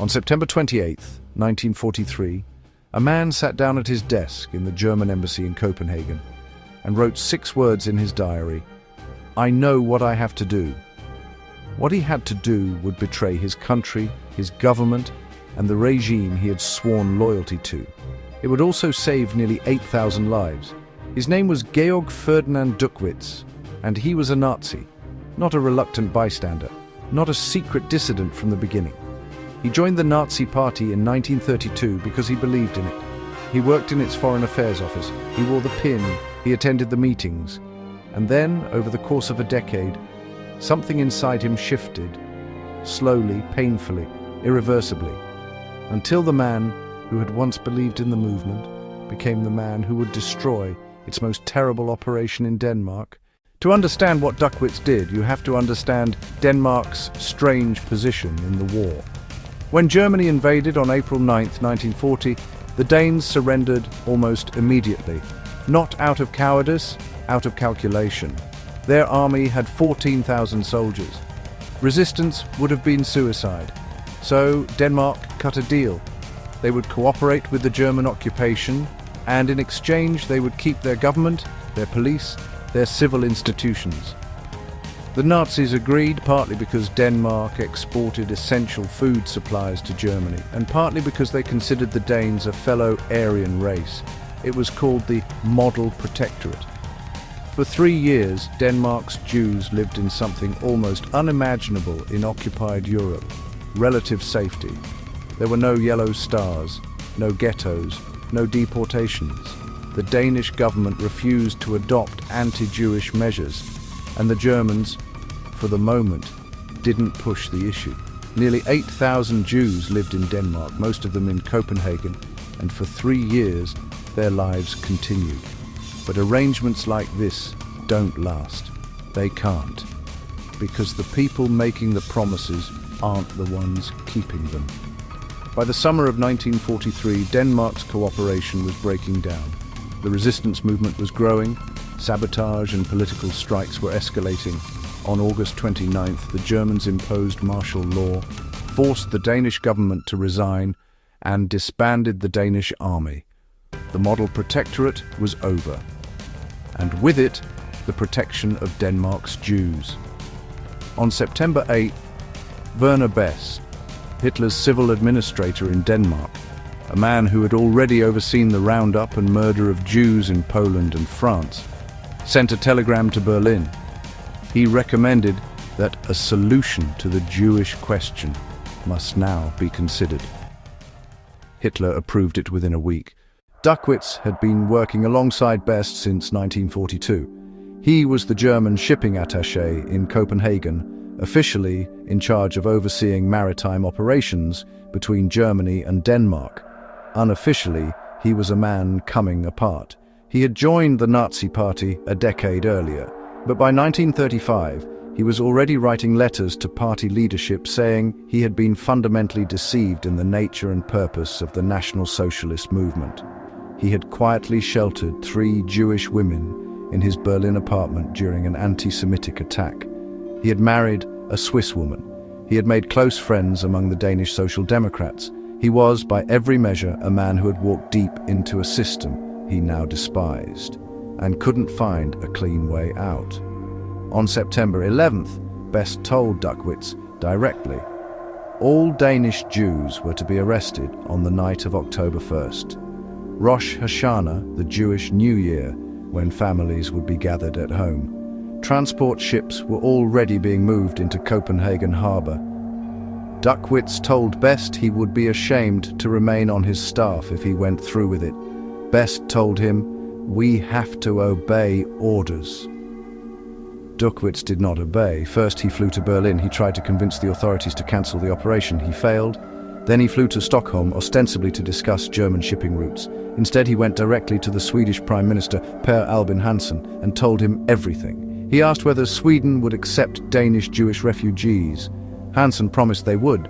On September 28, 1943, a man sat down at his desk in the German embassy in Copenhagen and wrote 6 words in his diary: "I know what I have to do." What he had to do would betray his country, his government, and the regime he had sworn loyalty to. It would also save nearly 8,000 lives. His name was Georg Ferdinand Duckwitz, and he was a Nazi, not a reluctant bystander, not a secret dissident from the beginning. He joined the Nazi Party in 1932 because he believed in it. He worked in its foreign affairs office, he wore the pin, he attended the meetings. And then, over the course of a decade, something inside him shifted, slowly, painfully, irreversibly, until the man who had once believed in the movement became the man who would destroy its most terrible operation in Denmark. To understand what Duckwitz did, you have to understand Denmark's strange position in the war. When Germany invaded on April 9, 1940, the Danes surrendered almost immediately, not out of cowardice, out of calculation. Their army had 14,000 soldiers. Resistance would have been suicide. So Denmark cut a deal. They would cooperate with the German occupation, and in exchange they would keep their government, their police, their civil institutions. The Nazis agreed, partly because Denmark exported essential food supplies to Germany, and partly because they considered the Danes a fellow Aryan race. It was called the Model Protectorate. For 3 years, Denmark's Jews lived in something almost unimaginable in occupied Europe: relative safety. There were no yellow stars, no ghettos, no deportations. The Danish government refused to adopt anti-Jewish measures, and the Germans, for the moment, didn't push the issue. Nearly 8,000 Jews lived in Denmark, most of them in Copenhagen, and for 3 years their lives continued. But arrangements like this don't last. They can't. Because the people making the promises aren't the ones keeping them. By the summer of 1943, Denmark's cooperation was breaking down. The resistance movement was growing, sabotage and political strikes were escalating. On August 29th, the Germans imposed martial law, forced the Danish government to resign, and disbanded the Danish army. The Model Protectorate was over, and with it, the protection of Denmark's Jews. On September 8th, Werner Best, Hitler's civil administrator in Denmark, a man who had already overseen the roundup and murder of Jews in Poland and France, sent a telegram to Berlin. He recommended that a solution to the Jewish question must now be considered. Hitler approved it within a week. Duckwitz had been working alongside Best since 1942. He was the German shipping attaché in Copenhagen, officially in charge of overseeing maritime operations between Germany and Denmark. Unofficially, he was a man coming apart. He had joined the Nazi Party a decade earlier, but by 1935, he was already writing letters to party leadership saying he had been fundamentally deceived in the nature and purpose of the National Socialist movement. He had quietly sheltered 3 Jewish women in his Berlin apartment during an anti-Semitic attack. He had married a Swiss woman. He had made close friends among the Danish Social Democrats. He was, by every measure, a man who had walked deep into a system he now despised and couldn't find a clean way out. On September 11th, Best told Duckwitz directly, all Danish Jews were to be arrested on the night of October 1st. Rosh Hashanah, the Jewish New Year, when families would be gathered at home. Transport ships were already being moved into Copenhagen harbour. Duckwitz told Best he would be ashamed to remain on his staff if he went through with it. Best told him, "We have to obey orders." Duckwitz did not obey. First he flew to Berlin. He tried to convince the authorities to cancel the operation. He failed. Then he flew to Stockholm, ostensibly to discuss German shipping routes. Instead he went directly to the Swedish Prime Minister, Per Albin Hansson, and told him everything. He asked whether Sweden would accept Danish Jewish refugees. Hansson promised they would.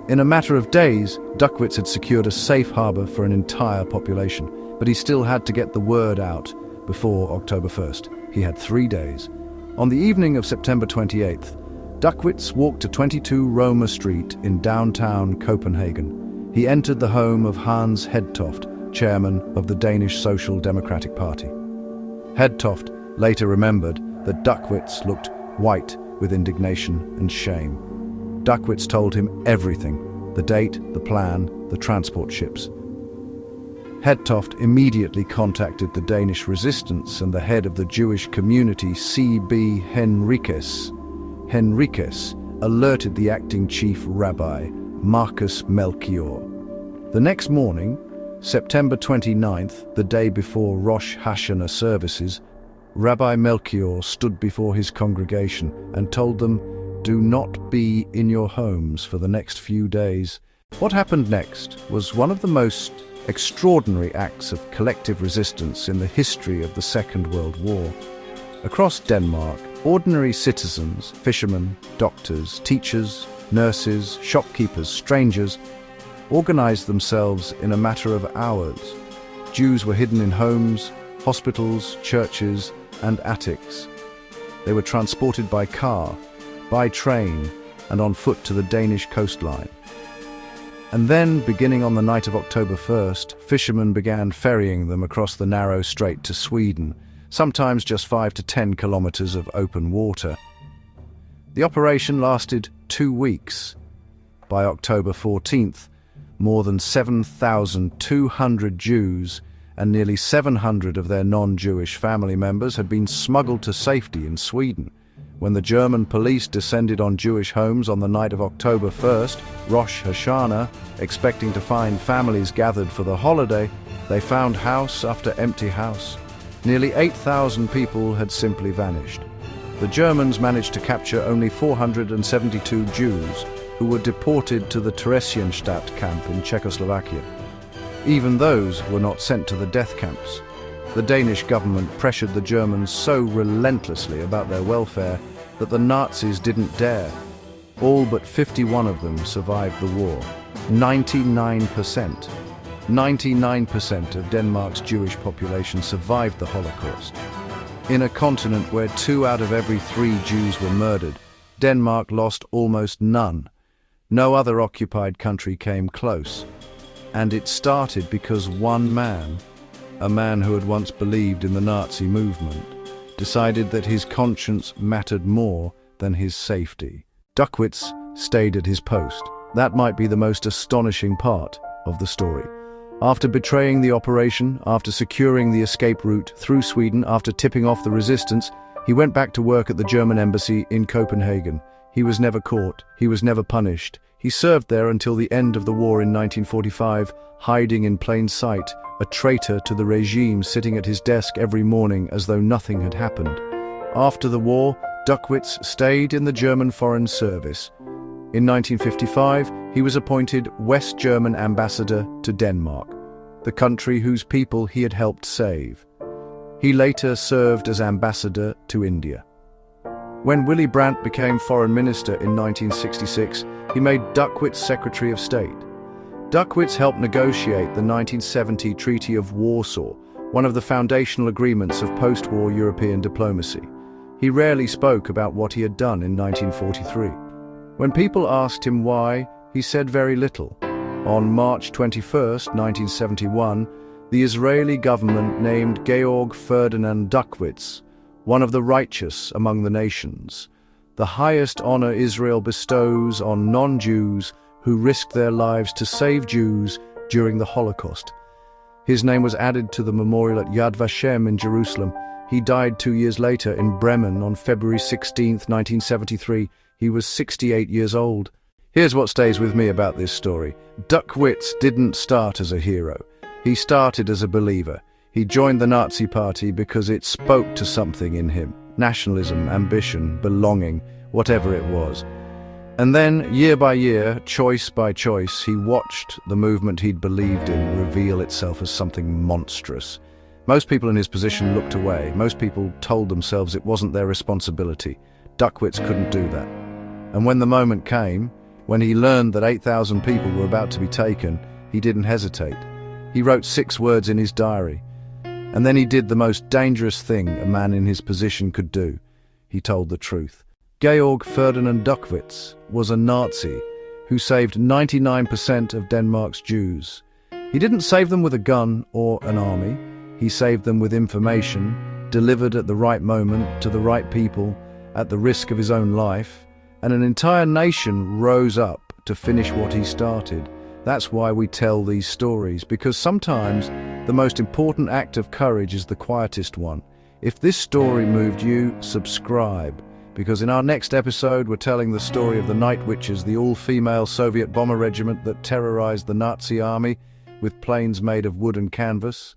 In a matter of days, Duckwitz had secured a safe harbour for an entire population, but he still had to get the word out before October 1st. He had 3 days. On the evening of September 28th, Duckwitz walked to 22 Roma Street in downtown Copenhagen. He entered the home of Hans Hedtoft, chairman of the Danish Social Democratic Party. Hedtoft later remembered that Duckwitz looked white with indignation and shame. Duckwitz told him everything: the date, the plan, the transport ships. Hedtoft immediately contacted the Danish resistance and the head of the Jewish community, C.B. Henriques. Henriques alerted the acting chief rabbi, Marcus Melchior. The next morning, September 29th, the day before Rosh Hashanah services, Rabbi Melchior stood before his congregation and told them, "Do not be in your homes for the next few days." What happened next was one of the most extraordinary acts of collective resistance in the history of the Second World War. Across Denmark, ordinary citizens, fishermen, doctors, teachers, nurses, shopkeepers, strangers, organized themselves in a matter of hours. Jews were hidden in homes, hospitals, churches, and attics. They were transported by car, by train, and on foot to the Danish coastline. And then, beginning on the night of October 1st, fishermen began ferrying them across the narrow strait to Sweden, sometimes just 5 to 10 kilometers of open water. The operation lasted 2 weeks. By October 14th, more than 7,200 Jews and nearly 700 of their non-Jewish family members had been smuggled to safety in Sweden. When the German police descended on Jewish homes on the night of October 1st, Rosh Hashanah, expecting to find families gathered for the holiday, they found house after empty house. Nearly 8,000 people had simply vanished. The Germans managed to capture only 472 Jews, who were deported to the Theresienstadt camp in Czechoslovakia. Even those were not sent to the death camps. The Danish government pressured the Germans so relentlessly about their welfare that the Nazis didn't dare. All but 51 of them survived the war. 99%. 99% of Denmark's Jewish population survived the Holocaust. In a continent where 2 out of every 3 Jews were murdered, Denmark lost almost none. No other occupied country came close. And it started because one man, a man who had once believed in the Nazi movement, decided that his conscience mattered more than his safety. Duckwitz stayed at his post. That might be the most astonishing part of the story. After betraying the operation, after securing the escape route through Sweden, after tipping off the resistance, he went back to work at the German embassy in Copenhagen. He was never caught. He was never punished. He served there until the end of the war in 1945, hiding in plain sight, a traitor to the regime sitting at his desk every morning as though nothing had happened. After the war, Duckwitz stayed in the German Foreign Service. In 1955, he was appointed West German ambassador to Denmark, the country whose people he had helped save. He later served as ambassador to India. When Willy Brandt became foreign minister in 1966, he made Duckwitz Secretary of State. Duckwitz helped negotiate the 1970 Treaty of Warsaw, one of the foundational agreements of post-war European diplomacy. He rarely spoke about what he had done in 1943. When people asked him why, he said very little. On March 21, 1971, the Israeli government named Georg Ferdinand Duckwitz one of the righteous among the nations, the highest honor Israel bestows on non-Jews who risked their lives to save Jews during the Holocaust. His name was added to the memorial at Yad Vashem in Jerusalem. He died 2 years later in Bremen on February 16, 1973. He was 68 years old. Here's what stays with me about this story. Duckwitz didn't start as a hero. He started as a believer. He joined the Nazi Party because it spoke to something in him. Nationalism, ambition, belonging, whatever it was. And then, year by year, choice by choice, he watched the movement he'd believed in reveal itself as something monstrous. Most people in his position looked away. Most people told themselves it wasn't their responsibility. Duckwitz couldn't do that. And when the moment came, when he learned that 8,000 people were about to be taken, he didn't hesitate. He wrote 6 words in his diary. And then he did the most dangerous thing a man in his position could do. He told the truth. Georg Ferdinand Duckwitz was a Nazi who saved 99% of Denmark's Jews. He didn't save them with a gun or an army. He saved them with information, delivered at the right moment to the right people, at the risk of his own life, and an entire nation rose up to finish what he started. That's why we tell these stories, because sometimes the most important act of courage is the quietest one. If this story moved you, subscribe, because in our next episode we're telling the story of the Night Witches, the all-female Soviet bomber regiment that terrorized the Nazi army with planes made of wood and canvas.